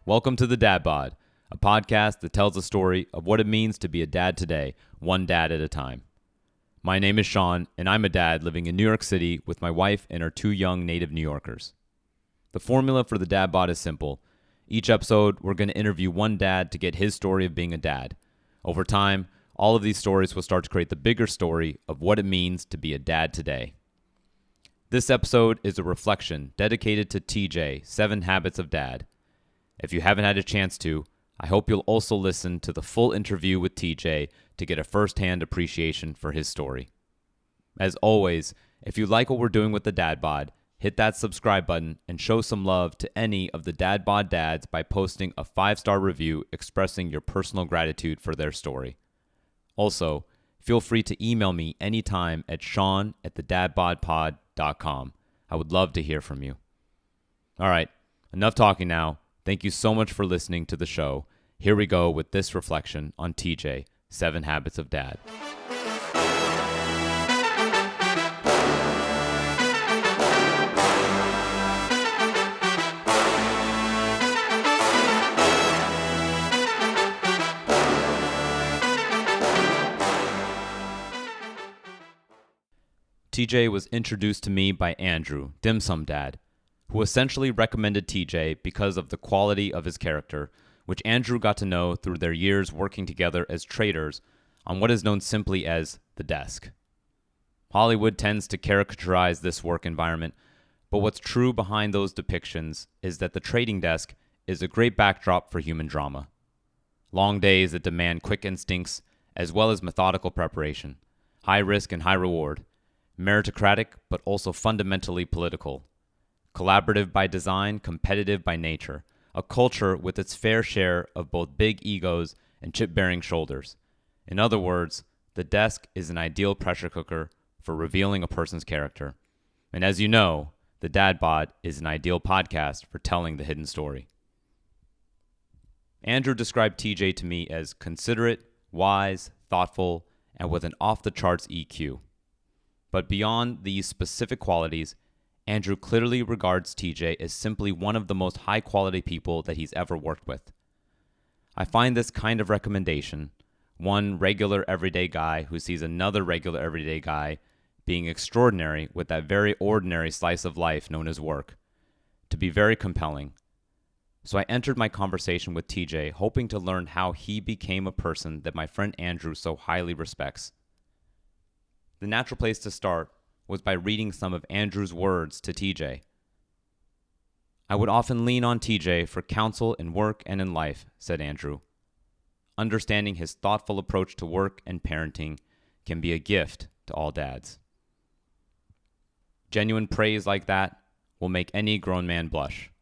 Welcome to the Dad Bod, a podcast that tells the story of what it means to be a dad today, one dad at a time. My name is Sean, and I'm a dad living in New York City with my wife and our two young native New Yorkers. The formula for the Dad Bod is simple. Each episode, we're going to interview one dad to get his story of being a dad. Over time, all of these stories will start to create the bigger story of what it means to be a dad today. This episode is a reflection dedicated to TJ, 7 Habits of Dad. If you haven't had a chance to, I hope you'll also listen to the full interview with TJ to get a first-hand appreciation for his story. As always, if you like what we're doing with the Dad Bod, hit that subscribe button and show some love to any of the Dad Bod dads by posting a 5-star review expressing your personal gratitude for their story. Also, feel free to email me anytime at sean@thedadbodpod.com. I would love to hear from you. All right, enough talking now. Thank you so much for listening to the show. Here we go with this reflection on TJ, 7 Habits of Dad. TJ was introduced to me by Andrew, Dim Sum Dad, who essentially recommended TJ because of the quality of his character, which Andrew got to know through their years working together as traders on what is known simply as the desk. Hollywood tends to caricaturize this work environment, but what's true behind those depictions is that the trading desk is a great backdrop for human drama. Long days that demand quick instincts as well as methodical preparation, high risk and high reward, meritocratic but also fundamentally political. Collaborative by design, competitive by nature, a culture with its fair share of both big egos and chip-bearing shoulders. In other words, the desk is an ideal pressure cooker for revealing a person's character. And as you know, the Dad Bod is an ideal podcast for telling the hidden story. Andrew described TJ to me as considerate, wise, thoughtful, and with an off-the-charts EQ. But beyond these specific qualities, Andrew clearly regards TJ as simply one of the most high-quality people that he's ever worked with. I find this kind of recommendation, one regular everyday guy who sees another regular everyday guy being extraordinary with that very ordinary slice of life known as work, to be very compelling. So I entered my conversation with TJ hoping to learn how he became a person that my friend Andrew so highly respects. The natural place to start was by reading some of Andrew's words to TJ. "I would often lean on TJ for counsel in work and in life," said Andrew. "Understanding his thoughtful approach to work and parenting can be a gift to all dads." Genuine praise like that will make any grown man blush.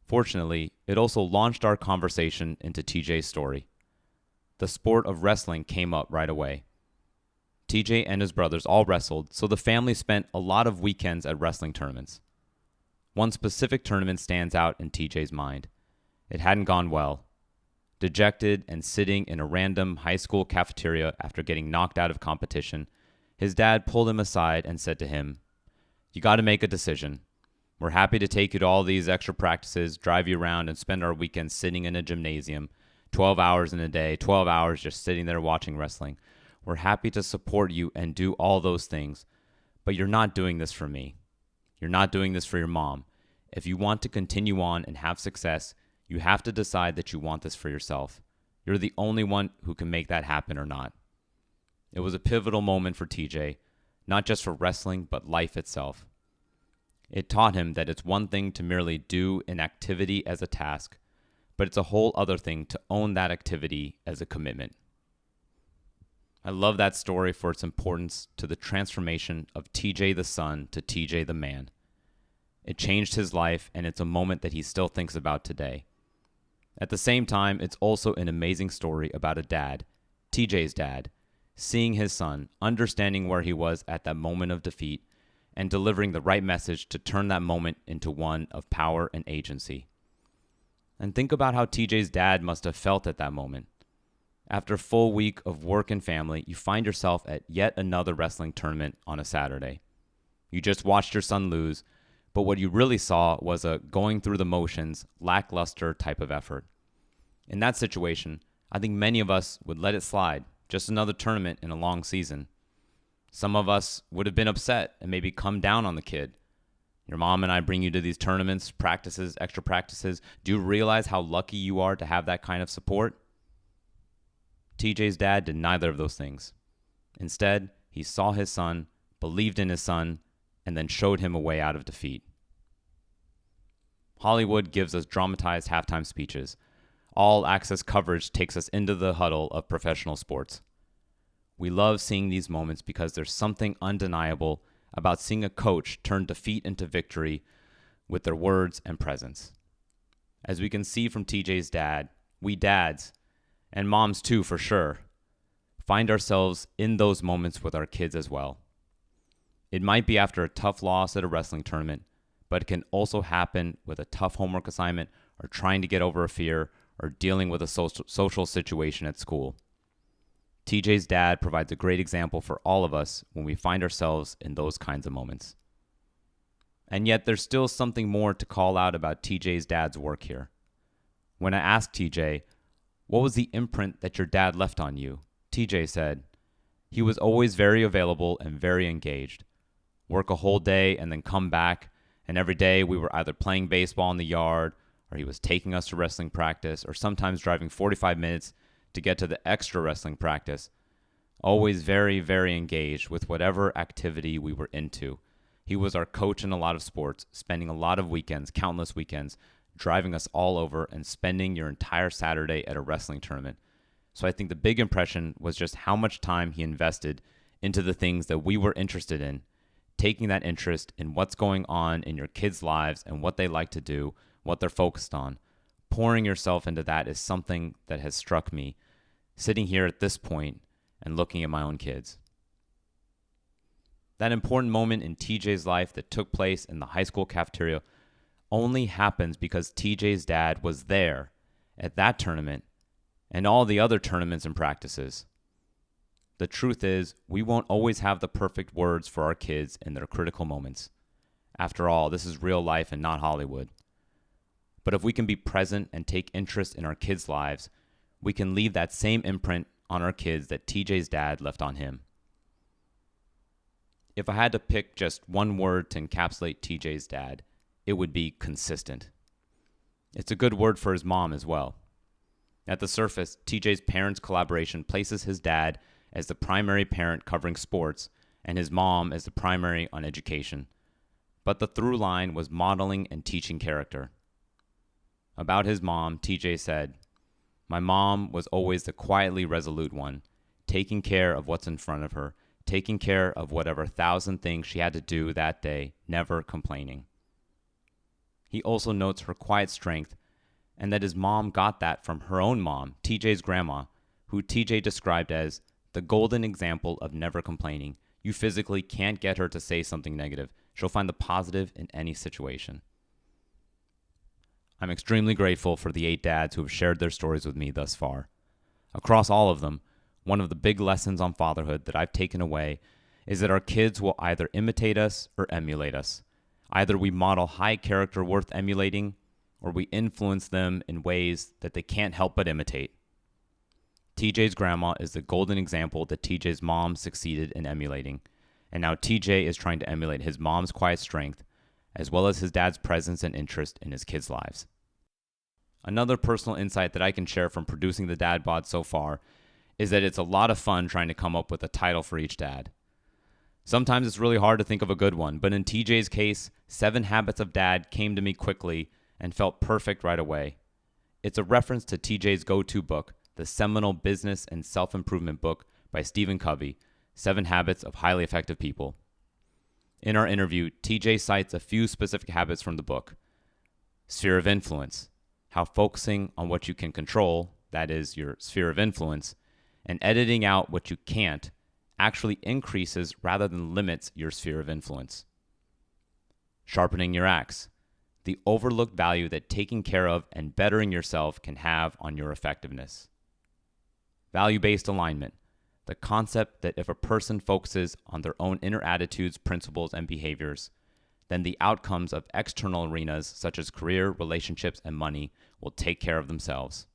Fortunately, it also launched our conversation into TJ's story. The sport of wrestling came up right away. TJ and his brothers all wrestled, so the family spent a lot of weekends at wrestling tournaments. One specific tournament stands out in TJ's mind. It hadn't gone well. Dejected and sitting in a random high school cafeteria after getting knocked out of competition, his dad pulled him aside and said to him, "You got to make a decision. We're happy to take you to all these extra practices, drive you around, and spend our weekends sitting in a gymnasium, 12 hours in a day, 12 hours just sitting there watching wrestling. We're happy to support you and do all those things, but you're not doing this for me. You're not doing this for your mom. If you want to continue on and have success, you have to decide that you want this for yourself. You're the only one who can make that happen or not." It was a pivotal moment for TJ, not just for wrestling, but life itself. It taught him that it's one thing to merely do an activity as a task, but it's a whole other thing to own that activity as a commitment. I love that story for its importance to the transformation of TJ the son to TJ the man. It changed his life, and it's a moment that he still thinks about today. At the same time, it's also an amazing story about a dad, TJ's dad, seeing his son, understanding where he was at that moment of defeat, and delivering the right message to turn that moment into one of power and agency. And think about how TJ's dad must have felt at that moment. After a full week of work and family, you find yourself at yet another wrestling tournament on a Saturday. You just watched your son lose, but what you really saw was a going through the motions, lackluster type of effort. In that situation, I think many of us would let it slide, just another tournament in a long season. Some of us would have been upset and maybe come down on the kid. Your mom and I bring you to these tournaments, practices, extra practices. Do you realize how lucky you are to have that kind of support? TJ's dad did neither of those things. Instead, he saw his son, believed in his son, and then showed him a way out of defeat. Hollywood gives us dramatized halftime speeches. All access coverage takes us into the huddle of professional sports. We love seeing these moments because there's something undeniable about seeing a coach turn defeat into victory with their words and presence. As we can see from TJ's dad, we dads, and moms too for sure, find ourselves in those moments with our kids as well. It might be after a tough loss at a wrestling tournament, but it can also happen with a tough homework assignment or trying to get over a fear or dealing with a social situation at school. TJ's dad provides a great example for all of us when we find ourselves in those kinds of moments. And yet there's still something more to call out about TJ's dad's work here. When I asked TJ, what was the imprint that your dad left on you? TJ said, he was always very available and very engaged. Work a whole day and then come back, and every day we were either playing baseball in the yard, or he was taking us to wrestling practice, or sometimes driving 45 minutes to get to the extra wrestling practice. Always very, very engaged with whatever activity we were into. He was our coach in a lot of sports, spending a lot of weekends, countless weekends, driving us all over and spending your entire Saturday at a wrestling tournament. So I think the big impression was just how much time he invested into the things that we were interested in, taking that interest in what's going on in your kids' lives and what they like to do, what they're focused on. Pouring yourself into that is something that has struck me, sitting here at this point and looking at my own kids. That important moment in TJ's life that took place in the high school cafeteria only happens because TJ's dad was there at that tournament and all the other tournaments and practices. The truth is, we won't always have the perfect words for our kids in their critical moments. After all, this is real life and not Hollywood. But if we can be present and take interest in our kids' lives, we can leave that same imprint on our kids that TJ's dad left on him. If I had to pick just one word to encapsulate TJ's dad, it would be consistent. It's a good word for his mom as well. At the surface, TJ's parents' collaboration places his dad as the primary parent covering sports and his mom as the primary on education. But the through line was modeling and teaching character. About his mom, TJ said, "My mom was always the quietly resolute one, taking care of what's in front of her, taking care of whatever 1,000 things she had to do that day, never complaining." He also notes her quiet strength and that his mom got that from her own mom, TJ's grandma, who TJ described as the golden example of never complaining. You physically can't get her to say something negative. She'll find the positive in any situation. I'm extremely grateful for the 8 dads who have shared their stories with me thus far. Across all of them, one of the big lessons on fatherhood that I've taken away is that our kids will either imitate us or emulate us. Either we model high character worth emulating, or we influence them in ways that they can't help but imitate. TJ's grandma is the golden example that TJ's mom succeeded in emulating, and now TJ is trying to emulate his mom's quiet strength, as well as his dad's presence and interest in his kids' lives. Another personal insight that I can share from producing the Dad Bod so far is that it's a lot of fun trying to come up with a title for each dad. Sometimes it's really hard to think of a good one, but in TJ's case, 7 Habits of Dad came to me quickly and felt perfect right away. It's a reference to TJ's go-to book, the seminal business and self-improvement book by Stephen Covey, 7 Habits of Highly Effective People. In our interview, TJ cites a few specific habits from the book. Sphere of influence, how focusing on what you can control, that is your sphere of influence, and editing out what you can't actually increases rather than limits your sphere of influence. Sharpening your axe, the overlooked value that taking care of and bettering yourself can have on your effectiveness. Value-based alignment, the concept that if a person focuses on their own inner attitudes, principles, and behaviors, then the outcomes of external arenas such as career, relationships, and money will take care of themselves.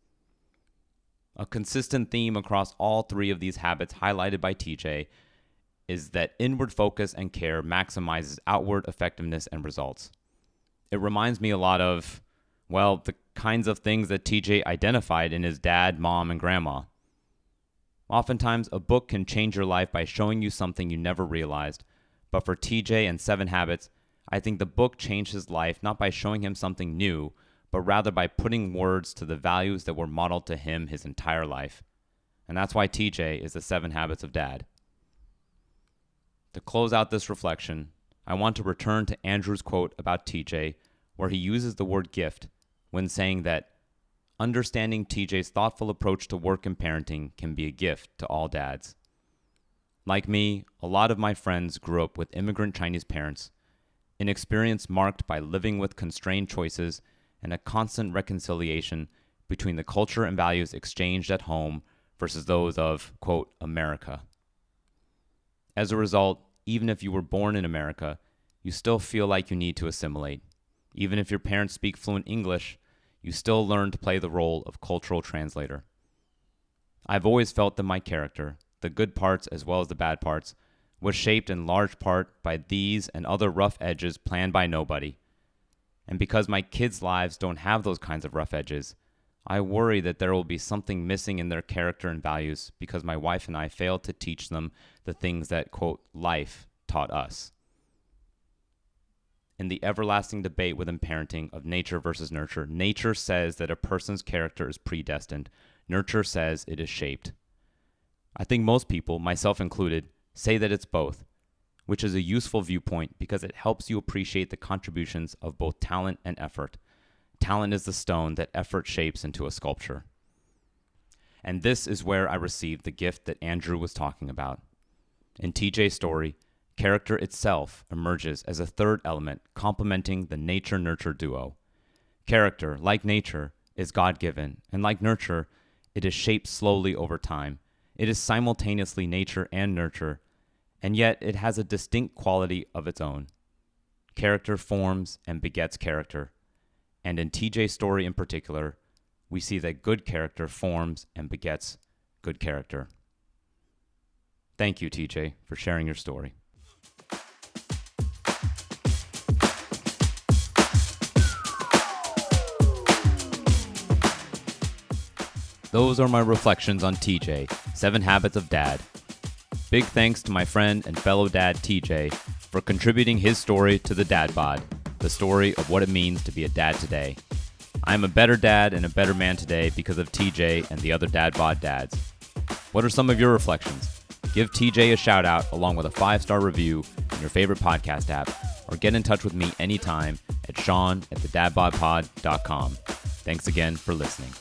A consistent theme across all three of these habits highlighted by TJ is that inward focus and care maximizes outward effectiveness and results. It reminds me a lot of, well, the kinds of things that TJ identified in his dad, mom, and grandma. Oftentimes, a book can change your life by showing you something you never realized, but for TJ and 7 Habits, I think the book changed his life not by showing him something new, but rather by putting words to the values that were modeled to him his entire life. And that's why TJ is the 7 Habits of Dad. To close out this reflection, I want to return to Andrew's quote about TJ, where he uses the word gift when saying that understanding TJ's thoughtful approach to work and parenting can be a gift to all dads. Like me, a lot of my friends grew up with immigrant Chinese parents, an experience marked by living with constrained choices and a constant reconciliation between the culture and values exchanged at home versus those of, quote, America. As a result, even if you were born in America, you still feel like you need to assimilate. Even if your parents speak fluent English, you still learn to play the role of cultural translator. I've always felt that my character, the good parts as well as the bad parts, was shaped in large part by these and other rough edges planned by nobody. And because my kids' lives don't have those kinds of rough edges, I worry that there will be something missing in their character and values because my wife and I failed to teach them the things that, quote, life taught us. In the everlasting debate within parenting of nature versus nurture, nature says that a person's character is predestined. Nurture says it is shaped. I think most people, myself included, say that it's both, which is a useful viewpoint because it helps you appreciate the contributions of both talent and effort. Talent is the stone that effort shapes into a sculpture. And this is where I received the gift that Andrew was talking about. In TJ's story, character itself emerges as a third element complementing the nature-nurture duo. Character, like nature, is God-given, and like nurture, it is shaped slowly over time. It is simultaneously nature and nurture, and yet it has a distinct quality of its own. Character forms and begets character. And in TJ's story in particular, we see that good character forms and begets good character. Thank you, TJ, for sharing your story. Those are my reflections on TJ, 7 Habits of Dad. Big thanks to my friend and fellow dad TJ for contributing his story to the Dad Bod, the story of what it means to be a dad today. I am a better dad and a better man today because of TJ and the other Dad Bod dads. What are some of your reflections? Give TJ a shout out along with a 5-star review in your favorite podcast app, or get in touch with me anytime at sean@thedadbodpod.com. Thanks again for listening.